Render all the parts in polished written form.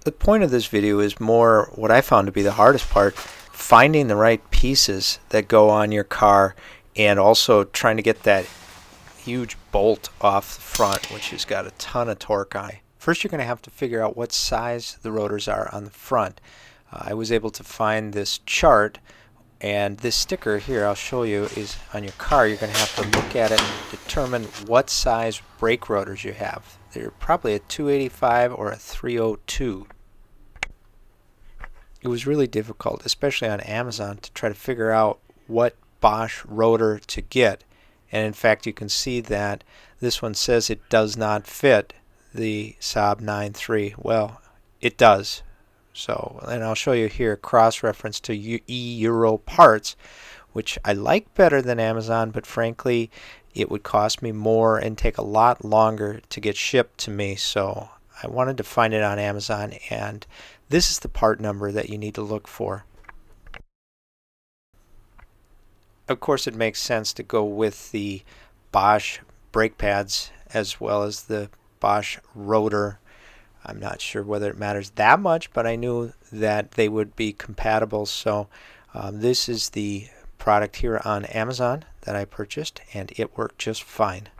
The point of this video is more what I found to be the hardest part, finding the right pieces that go on your car and also trying to get that huge bolt off the front, which has got a ton of torque on it. First, you're going to have to figure out what size the rotors are on the front. I was able to find this chart, and this sticker here I'll show you is on your car. You're going to have to look at it and determine what size brake rotors you have. They're probably a 285 or a 302. It was really difficult, especially on Amazon, to try to figure out what Bosch rotor to get. And in fact, you can see that this one says it does not fit the Saab 9.3. Well, it does. So, and I'll show you here cross-reference to E-Euro parts, which I like better than Amazon, but frankly, it would cost me more and take a lot longer to get shipped to me. So I wanted to find it on Amazon, and this is the part number that you need to look for. Of course, it makes sense to go with the Bosch brake pads as well as the Bosch rotor. I'm not sure whether it matters that much, but I knew that they would be compatible. So this is the product here on Amazon that I purchased, and it worked just fine.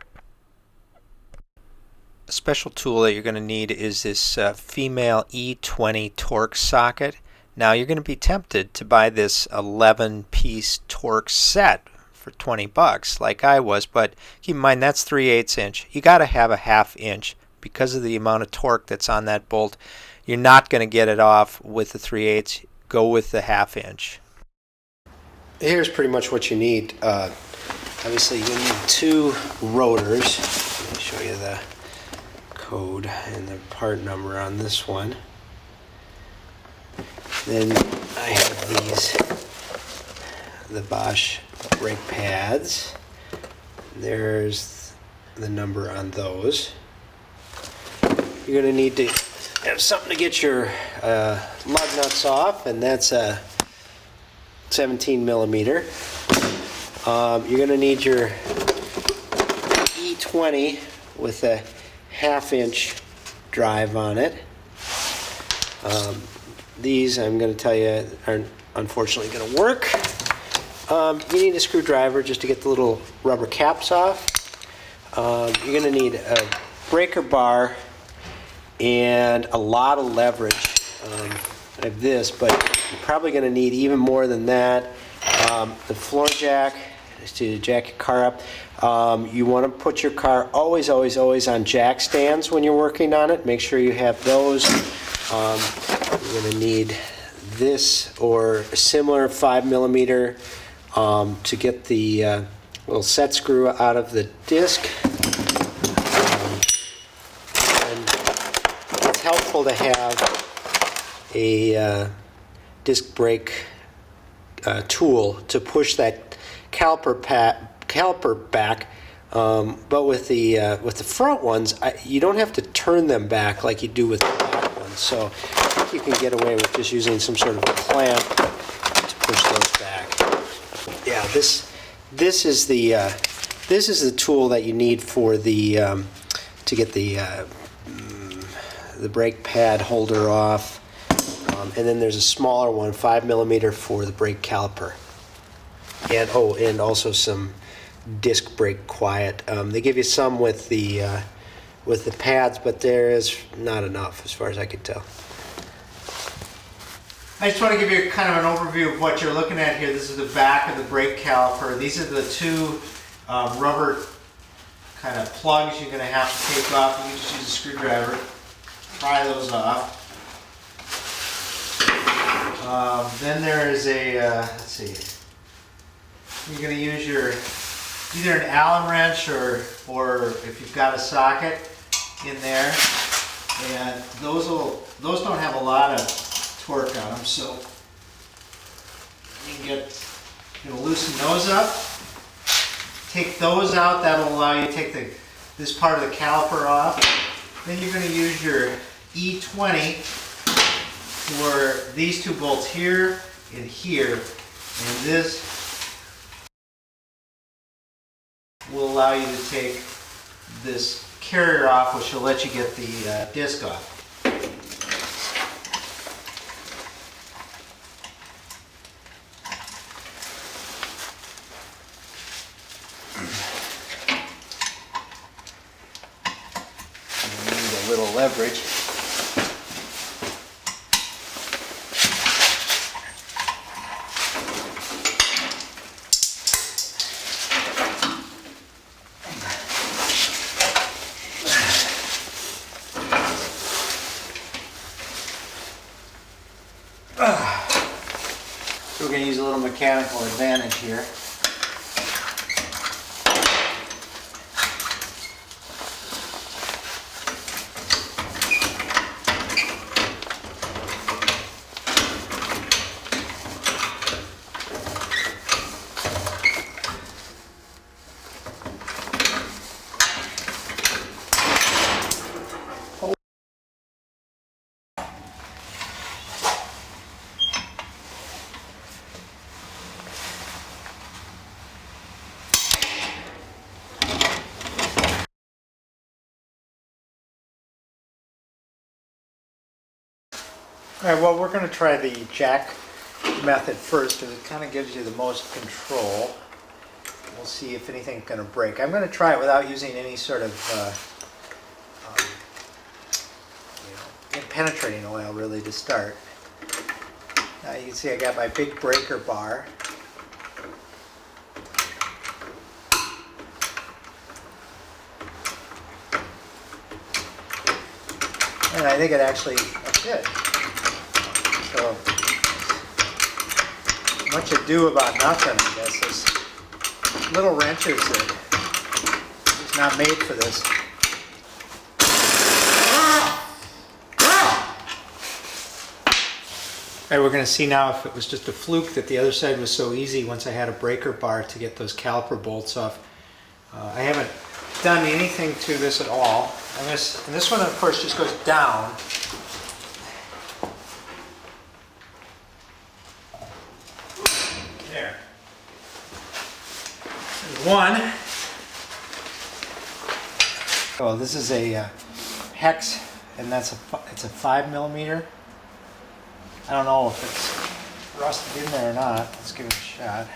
A special tool that you're going to need is this female E20 torque socket. Now you're going to be tempted to buy this 11-piece torque set for 20 bucks like I was, but keep in mind that's 3/8 inch. You got to have a 1/2 inch because of the amount of torque that's on that bolt. You're not going to get it off with the 3/8. Go with the 1/2 inch. Here's pretty much what you need. Obviously you need 2 rotors. Let me show you the code and the part number on this one. Then I have these, the Bosch brake pads. There's the number on those. You're going to need to have something to get your lug nuts off, and that's a 17 millimeter. You're going to need your E20 with a 1/2 inch drive on it. These, I'm going to tell you, aren't unfortunately going to work. You need a screwdriver just to get the little rubber caps off. You're going to need a breaker bar and a lot of leverage. I have this, but you're probably going to need even more than that. The floor jack is to jack your car up. You want to put your car always on jack stands when you're working on it. Make sure you have those. You're going to need this or a similar 5 millimeter to get the little set screw out of the disc. And it's helpful to have a disc brake tool to push that caliper back. But with the front ones, you don't have to turn them back like you do with the back ones. So I think you can get away with just using some sort of clamp to push those back. Yeah, this is the tool that you need for the to get the brake pad holder off. And then there's a smaller one, 5 millimeter, for the brake caliper. And also some disc brake quiet. They give you some with the pads, but there is not enough as far as I could tell. I just want to give you kind of an overview of what you're looking at here. This is the back of the brake caliper. These are the 2 rubber kind of plugs you're going to have to take off. You can just use a screwdriver. Pry those off. Then there is a, let's see, you're going to use your either an Allen wrench or if you've got a socket in there, and those don't have a lot of torque on them, so you can loosen those up. Take those out. That'll allow you to take this part of the caliper off. Then you're going to use your E20 for these 2 bolts here and here, and this will allow you to take this carrier off, which will let you get the disc off. cartridge. So we're going to use a little mechanical advantage here. All right, well, we're going to try the jack method first because it kind of gives you the most control. We'll see if anything's going to break. I'm going to try it without using any sort of penetrating oil really to start. Now you can see I got my big breaker bar. And I think it actually fit. So, much ado about nothing, I guess. Those little wrenches that is not made for this. All right, we're going to see now if it was just a fluke that the other side was so easy once I had a breaker bar to get those caliper bolts off. I haven't done anything to this at all. And this one, of course, just goes down. There. There's one. Oh, this is a hex, and it's a 5mm. I don't know if it's rusted in there or not. Let's give it a shot.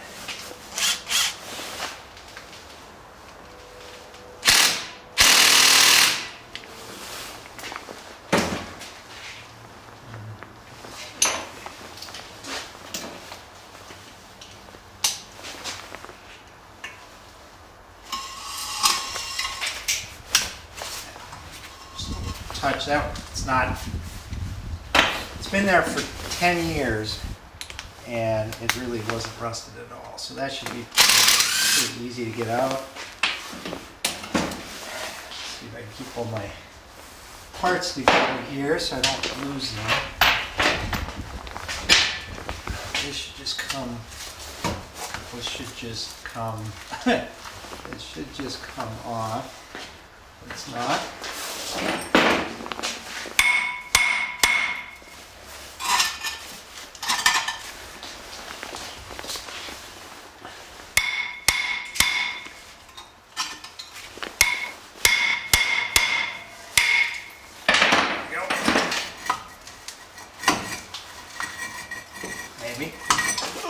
Touch that. It's not. It's been there for 10 years, and it really wasn't rusted at all. So that should be pretty easy to get out. See if I can keep all my parts together here so I don't lose them. This should just come. This should just come. It should just come off. It's not.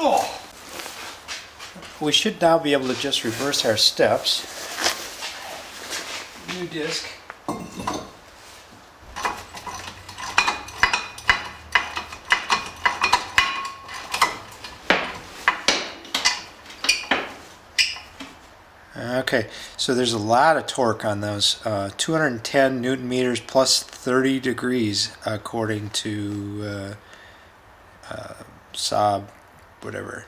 Oh. We should now be able to just reverse our steps. New disc. Okay, so there's a lot of torque on those. 210 Newton meters plus 30 degrees according to Saab, whatever.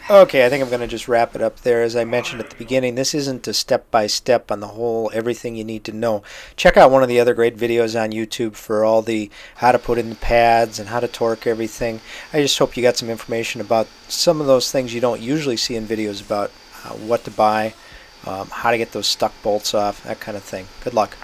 Okay, I think I'm going to just wrap it up there. As I mentioned at the beginning, this isn't a step-by-step on the whole, everything you need to know. Check out one of the other great videos on YouTube for all the how to put in the pads and how to torque everything. I just hope you got some information about some of those things you don't usually see in videos about what to buy, how to get those stuck bolts off, that kind of thing. Good luck.